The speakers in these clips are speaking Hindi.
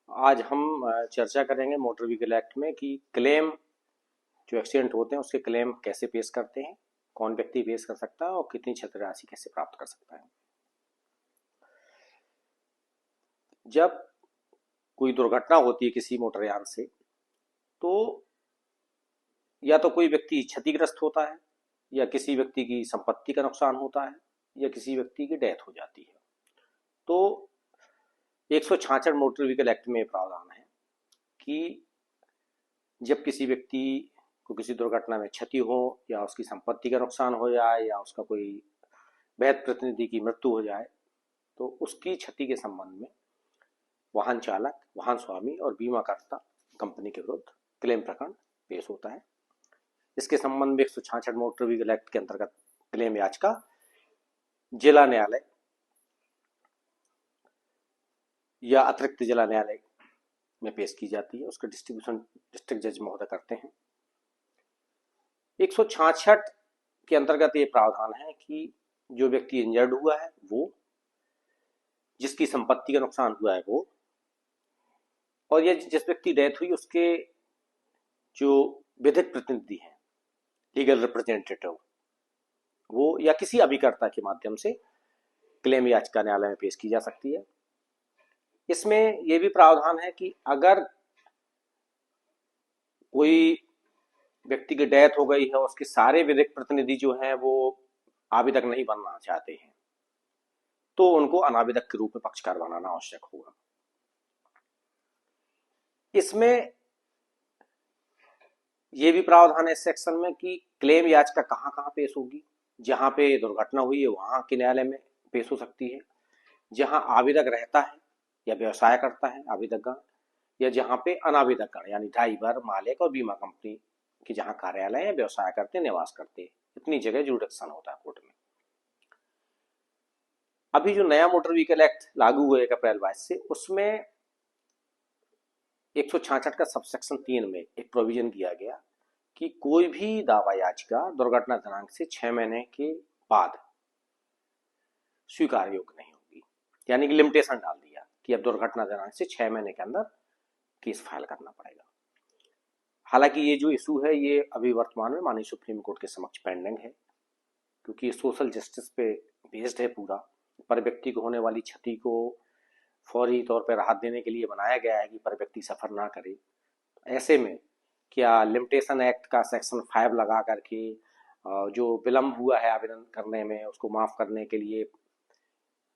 आज हम चर्चा करेंगे मोटर व्हीकल एक्ट में कि क्लेम जो एक्सीडेंट होते हैं उसके क्लेम कैसे पेश करते हैं, कौन व्यक्ति पेश कर सकता है और कितनी क्षति राशि कैसे प्राप्त कर सकता है। जब कोई दुर्घटना होती है किसी मोटरयान से, तो या तो कोई व्यक्ति क्षतिग्रस्त होता है, या किसी व्यक्ति की संपत्ति का नुकसान होता है, या किसी व्यक्ति की डेथ हो जाती है। तो 166 मोटर व्हीकल एक्ट में प्रावधान है कि जब किसी व्यक्ति को किसी दुर्घटना में क्षति हो, या उसकी संपत्ति का नुकसान हो जाए, या उसका कोई वैध प्रतिनिधि की मृत्यु हो जाए, तो उसकी क्षति के संबंध में वाहन चालक, वाहन स्वामी और बीमाकर्ता कंपनी के विरुद्ध क्लेम प्रकरण पेश होता है। इसके संबंध में 166 मोटर व्हीकल एक्ट के अंतर्गत क्लेम याचिका जिला न्यायालय या अतिरिक्त जिला न्यायालय में पेश की जाती है। उसका डिस्ट्रीब्यूशन डिस्ट्रिक्ट जज महोदय करते हैं। 166 के अंतर्गत ये प्रावधान है कि जो व्यक्ति इंजर्ड हुआ है वो, जिसकी संपत्ति का नुकसान हुआ है वो, और ये जिस व्यक्ति डेथ हुई उसके जो विधिक प्रतिनिधि हैं, लीगल रिप्रेजेंटेटिव, वो या किसी अभिकर्ता के माध्यम से क्लेम याचिका न्यायालय में पेश की जा सकती है। इसमें यह भी प्रावधान है कि अगर कोई व्यक्ति की डेथ हो गई है, उसके सारे विधिक प्रतिनिधि जो हैं वो आवेदक नहीं बनना चाहते हैं, तो उनको अनावेदक के रूप में पक्षकार बनाना आवश्यक होगा। इसमें यह भी प्रावधान है इस सेक्शन में कि क्लेम याचिका कहां कहां पेश होगी। जहां पे दुर्घटना हुई है वहां के न्यायालय में पेश हो सकती है, जहां आवेदक रहता है या व्यवसाय करता है आवेदकगण, या जहां पे अनावेदकगण यानी ड्राइवर, मालिक और बीमा कंपनी की जहां कार्यालय है, व्यवसाय करते, निवास करते, इतनी जगह जुरिडिक्शन होता है कोर्ट में। अभी जो नया मोटर व्हीकल एक्ट लागू हुआ 1 अप्रैल 22 से, उसमें 166 का सबसेक्शन 3 में एक प्रोविजन किया गया कि कोई भी दावा याचिका दुर्घटना दिनांक से 6 महीने के बाद स्वीकार योग्य नहीं होगी। यानी कि लिमिटेशन डाल दिया कि अब दुर्घटना दिनांक से 6 महीने के अंदर केस फाइल करना पड़ेगा। हालांकि ये जो इशू है ये अभी वर्तमान में माननीय सुप्रीम कोर्ट के समक्ष पेंडिंग है, क्योंकि ये सोशल जस्टिस पे बेस्ड है पूरा। पर व्यक्ति को होने वाली क्षति को फौरी तौर पर राहत देने के लिए बनाया गया है कि पर व्यक्ति सफर ना करे। ऐसे में क्या लिमिटेशन एक्ट का सेक्शन 5 लगा करके जो विलंब हुआ है आवेदन करने में, उसको माफ करने के लिए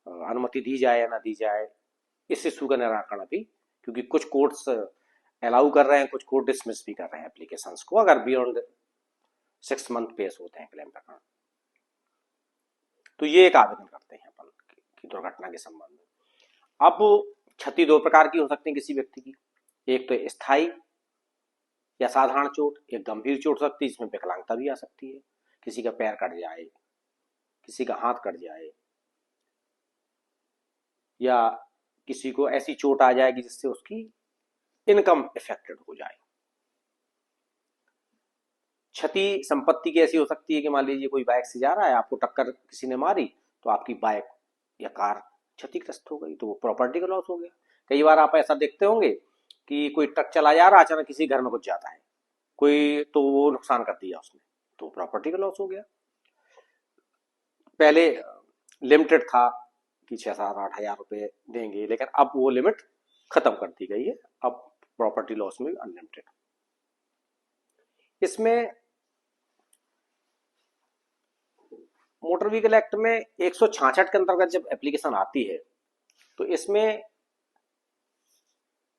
अनुमति दी जाए या ना दी जाए, इस इशू का निराकरण अभी, क्योंकि कुछ कोर्ट्स अलाउ कर रहे हैं, कुछ कोर्ट डिसमिस भी कर रहे हैं एप्लीकेशंस को, अगर बियॉन्ड 6 मंथ पेश होते हैं क्लेम प्रकरण। तो ये एक आवेदन करते हैं अपन की दुर्घटना के संबंध में। अब क्षति 2 प्रकार की हो सकती है किसी व्यक्ति की। एक तो स्थायी या साधारण चोट, एक गंभीर चोट हो सकती है जिसमें विकलांगता भी आ सकती है। किसी का पैर कट जाए, किसी का हाथ कट जाए, या किसी को ऐसी चोट आ जाएगी जिससे उसकी इनकम इफेक्टेड हो जाए। क्षति संपत्ति की ऐसी हो सकती है कि मान लीजिए कोई बाइक से जा रहा है, आपको टक्कर किसी ने मारी, तो आपकी बाइक या कार क्षतिग्रस्त हो गई, तो वो प्रॉपर्टी का लॉस हो गया। कई बार आप ऐसा देखते होंगे कि कोई ट्रक चला जा रहा है, अचानक किसी घर में घुस जाता है कोई, तो वो नुकसान कर दिया उसने, तो प्रॉपर्टी का लॉस हो गया। पहले लिमिटेड था कि 6-7-8 हजार रुपए देंगे, लेकिन अब वो लिमिट खत्म कर दी गई है। अब प्रॉपर्टी लॉस में अनलिमिटेड। इसमें मोटर व्हीकल एक्ट में 166 के अंतर्गत जब एप्लीकेशन आती है, तो इसमें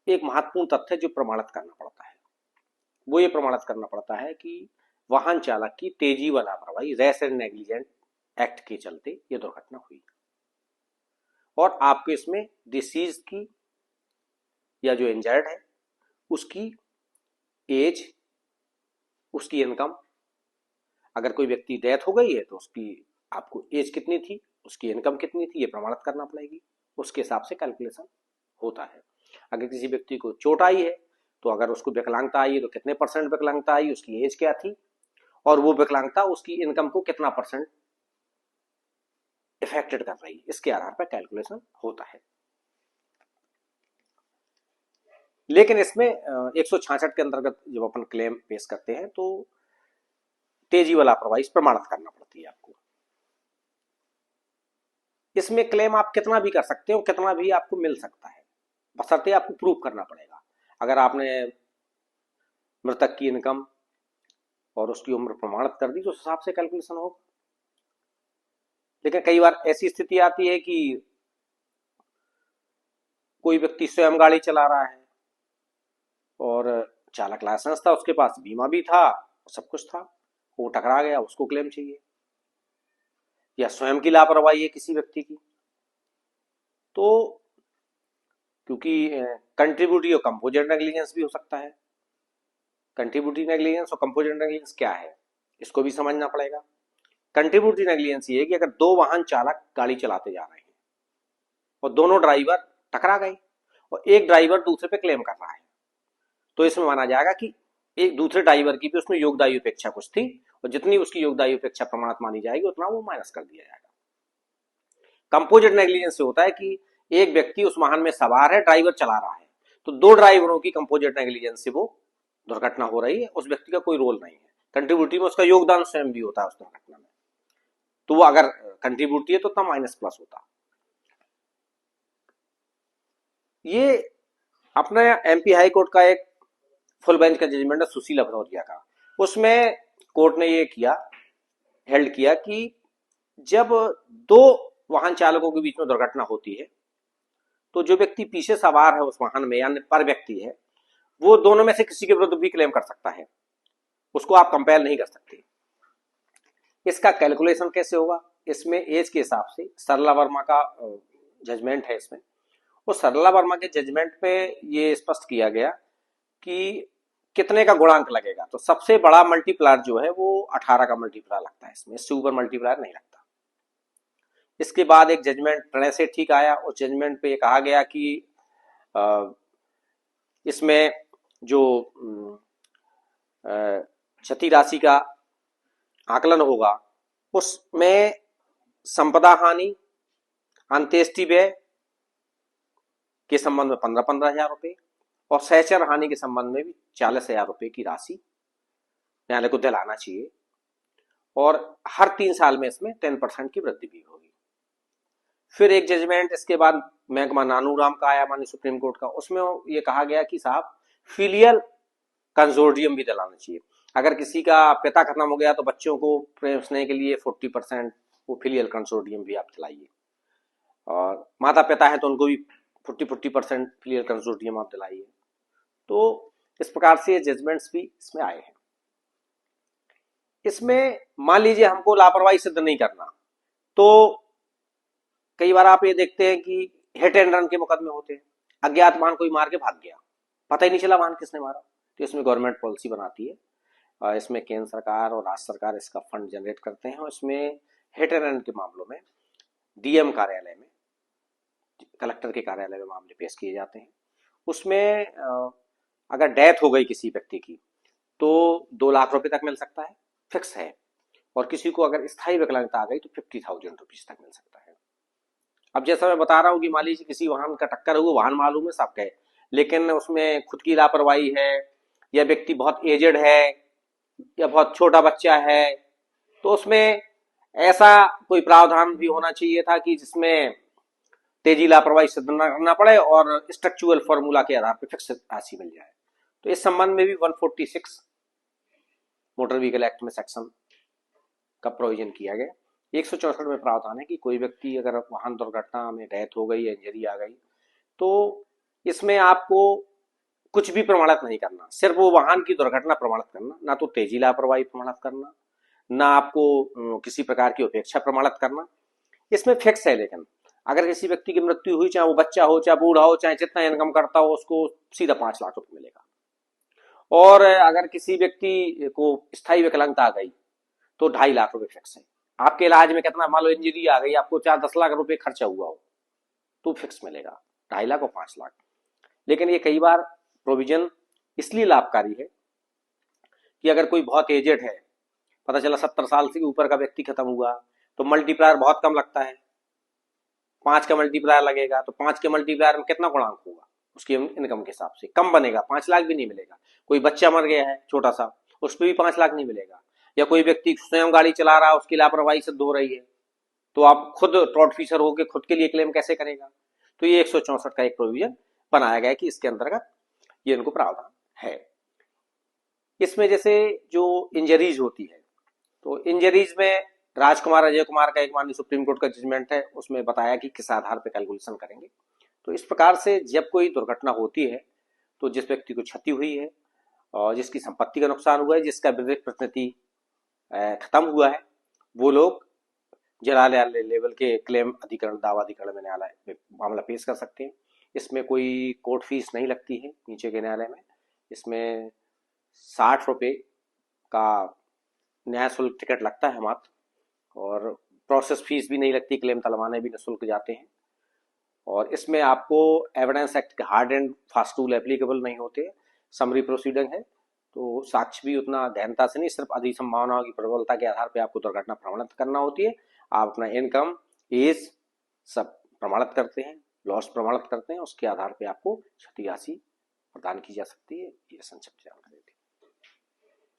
एक महत्वपूर्ण तथ्य जो प्रमाणित करना पड़ता है, वो ये प्रमाणित करना पड़ता है कि वाहन चालक की तेजी व लापरवाही, रैश एंड नेग्लिजेंट एक्ट के चलते ये दुर्घटना हुई। और आपको इसमें डिसीज की या जो इंजर्ड है उसकी एज, उसकी इनकम, अगर कोई व्यक्ति डेथ हो गई है तो उसकी आपको एज कितनी थी, उसकी इनकम कितनी थी, ये प्रमाणित करना पड़ेगी। उसके हिसाब से कैलकुलेशन होता है। अगर किसी व्यक्ति को चोट आई है, तो अगर उसको विकलांगता आई है तो कितने % विकलांगता आई, उसकी एज क्या थी, और वो विकलांगता उसकी इनकम को कितना % इफेक्टेड कर रही है, इसके आधार पर कैलकुलेशन होता है। लेकिन इसमें 166 के अंतर्गत जब अपन क्लेम पेश करते हैं तो तेजी व लापरवाही प्रमाणित करना पड़ती है आपको। इसमें क्लेम आप कितना भी कर सकते हो, कितना भी आपको मिल सकता है, बशर्ते आपको प्रूव करना पड़ेगा। अगर आपने मृतक की इनकम और उसकी उम्र प्रमाणित कर दी तो उस हिसाब से कैलकुलेशन होगा। लेकिन कई बार ऐसी स्थिति आती है कि कोई व्यक्ति स्वयं गाड़ी चला रहा है और चालक लाइसेंस था, उसके पास बीमा भी था, सब कुछ था, वो टकरा गया, उसको क्लेम चाहिए। या स्वयं की लापरवाही है किसी व्यक्ति की, तो क्योंकि कंट्रीब्यूटरी और कंपोजिट नेग्लिजेंस भी हो सकता है। कंट्रीब्यूटरी नेग्लिजेंस और कंपोजिट नेग्लिजेंस क्या है, इसको भी समझना पड़ेगा। कंट्रीब्यूटरी नेग्लिजेंस ये है कि अगर दो वाहन चालक गाड़ी चलाते जा रहे हैं और दोनों ड्राइवर टकरा गए और एक ड्राइवर दूसरे पे क्लेम कर रहा है, तो इसमें माना जाएगा कि एक दूसरे ड्राइवर की भी उसमें योगदायी उपेक्षा कुछ थी और जितनी उसकी योगदायी उपेक्षा प्रमाणित मानी जाएगी उतना वो माइनस कर दिया जाएगा। कंपोजिट नेग्लिजेंस से होता है कि एक व्यक्ति उस वाहन में सवार है, ड्राइवर चला रहा है, तो दो ड्राइवरों की कंपोजिट नेग्लिजेंस से वो दुर्घटना हो रही है, उस व्यक्ति का कोई रोल नहीं है। कंट्रीब्यूटरी में उसका योगदान स्वयं भी होता है उस दुर्घटना में, तो वो अगर कंट्रीब्यूटरी है तो तब माइनस प्लस होता। ये अपना एमपी हाई कोर्ट का एक फुल बेंच का जजमेंट है सुशील भदौरिया का। उसमें कोर्ट ने ये हेल्ड किया कि जब दो वाहन चालकों के बीच में दुर्घटना होती है तो जो व्यक्ति पीछे सवार है उस वाहन में यानी पर व्यक्ति है, वो दोनों में से किसी के विरुद्ध भी क्लेम कर सकता है, उसको आप कंपेयर नहीं कर सकते। इसका कैलकुलेशन कैसे होगा, इसमें एज के हिसाब से सरला वर्मा का जजमेंट है इसमें। वो सरला वर्मा के जजमेंट पे ये स्पष्ट किया गया कि कितने का गुणांक लगेगा। तो सबसे बड़ा मल्टीप्लायर जो है वो 18 का मल्टीप्लायर लगता है इसमें, इससे ऊपर मल्टीप्लायर नहीं लगता। इसके बाद एक जजमेंट प्रणय से ठीक आया, उस जजमेंट पे कहा गया कि इसमें जो क्षति राशि का आकलन होगा उसमें संपदा हानि, अंत्येष्टि व्यय के संबंध में 15-15 हजार रुपए और सहचर हानि के संबंध में भी 40 हजार रुपए की राशि न्यायालय को दिलाना चाहिए और हर 3 साल में इसमें 10% की वृद्धि भी होगी। फिर एक जजमेंट इसके बाद महकमा नानूराम का आया माननीय सुप्रीम कोर्ट का, उसमें ये कहा गया कि साहब फिलियल कंसोर्टियम भी दिलाना चाहिए। अगर किसी का पिता खत्म हो गया तो बच्चों को प्रेम स्नेह के लिए 40% वो फिलियल कंसोर्टियम भी आप दिलाइए, और माता पिता है तो उनको भी 40% फिलियल कंसोर्टियम आप दिलाइए। तो इस प्रकार से जजमेंट्स भी इसमें आए हैं। इसमें मान लीजिए हमको लापरवाही सिद्ध नहीं करना, तो कई बार आप ये देखते हैं कि हिट एंड रन के मुकदमे होते हैं, अज्ञात वाहन कोई मार के भाग गया, पता ही नहीं चला वाहन किसने मारा, तो इसमें गवर्नमेंट पॉलिसी बनाती है और इसमें केंद्र सरकार और राज्य सरकार इसका फंड जनरेट करते हैं और इसमें हिट एंड रन के मामलों में डीएम कार्यालय में, कलेक्टर के कार्यालय में मामले पेश किए जाते हैं। उसमें अगर डेथ हो गई किसी व्यक्ति की तो 2 लाख रुपए तक मिल सकता है, फिक्स है, और किसी को अगर स्थायी विकलांगता आ गई तो 50,000 रुपीज तक मिल सकता है। अब जैसा मैं बता रहा हूँ कि मान लीजिए किसी वाहन का टक्कर हुआ, वाहन मालूम है सबका है, लेकिन उसमें खुद की लापरवाही है या व्यक्ति बहुत एजेड है या बहुत छोटा बच्चा है, तो उसमें ऐसा कोई प्रावधान भी होना चाहिए था कि जिसमें तेजी लापरवाही सिद्ध न करना पड़े और स्ट्रक्चरल फॉर्मूला के आधार पर फिक्स राशि मिल जाए। तो इस संबंध में भी 146 मोटर व्हीकल एक्ट में सेक्शन का प्रोविजन किया गया। 164 में प्रावधान है कि कोई व्यक्ति अगर वाहन दुर्घटना में डेथ हो गई या इंजरी आ गई तो इसमें आपको कुछ भी प्रमाणित नहीं करना, सिर्फ वो वाहन की दुर्घटना प्रमाणित करना, ना तो तेजी लापरवाही प्रमाणित करना, ना आपको किसी प्रकार की उपेक्षा प्रमाणित करना। इसमें फिक्स है, लेकिन अगर किसी व्यक्ति की मृत्यु हुई, चाहे वो बच्चा हो, चाहे बूढ़ा हो, चाहे जितना इनकम करता हो, उसको सीधा 5 लाख रुपए मिलेगा। और अगर किसी व्यक्ति को स्थायी विकलांगता आ गई तो 2.5 लाख रुपए फिक्स है। आपके इलाज में कितना, मान लो इंजरी आ गई, आपको 4-10 लाख रुपए खर्चा हुआ हो तो फिक्स मिलेगा 2.5 लाख और 5 लाख। लेकिन ये कई बार प्रोविजन इसलिए लाभकारी है कि अगर कोई बहुत एजेड है, पता चला 70 साल से ऊपर का व्यक्ति खत्म हुआ, तो मल्टीप्लायर बहुत कम लगता है, 5 का मल्टीप्लायर लगेगा, तो 5 के मल्टीप्लायर में कितना गुणांक होगा, उसकी इनकम के हिसाब से कम बनेगा, 5 लाख भी नहीं मिलेगा। कोई बच्चा मर गया है छोटा सा, उस पर भी 5 लाख नहीं मिलेगा। या कोई व्यक्ति स्वयं गाड़ी चला रहा है, उसकी लापरवाही सिद्ध हो रही है, तो आप खुद टॉर्ट फीसर होकर खुद के लिए क्लेम कैसे करेगा? तो ये 164 का एक प्रोविजन बनाया गया है कि इसके अंतर्गत ये इनको प्रावधान है। इसमें जैसे जो इंजरीज होती है, तो इंजरीज में राजकुमार अजय कुमार का एक माननीय सुप्रीम कोर्ट का जजमेंट है, उसमें बताया कि किस आधार पर कैलकुलेशन करेंगे। तो इस प्रकार से जब कोई दुर्घटना होती है तो जिस व्यक्ति को क्षति हुई है और जिसकी संपत्ति का नुकसान हुआ है, जिसका विवेक प्रतिनिधि खत्म हुआ है, वो लोग जिला न्यायालय लेवल के क्लेम अधिकरण दावा अधिकरण में न्यायालय में मामला पेश कर सकते हैं। इसमें कोई कोर्ट फीस नहीं लगती है नीचे के न्यायालय में। इसमें 60 रुपये का न्याय शुल्क टिकट लगता है मात्र, और प्रोसेस फीस भी नहीं लगती, क्लेम तलवाने भी निःशुल्क जाते हैं। और इसमें आपको एविडेंस एक्ट के hard and fast tool applicable नहीं होते, समरी प्रोसीडिंग है, तो साक्ष्य भी उतना गहनता से नहीं, सिर्फ अधिक संभावनाओं की प्रबलता के आधार पर आपको दुर्घटना प्रमाणित करना होती है। आप अपना इनकम, एज सब प्रमाणित करते हैं, लॉस प्रमाणित करते हैं, उसके आधार पर आपको क्षति राशि प्रदान की जा सकती है। ये संक्षिप्त जानकारी थी।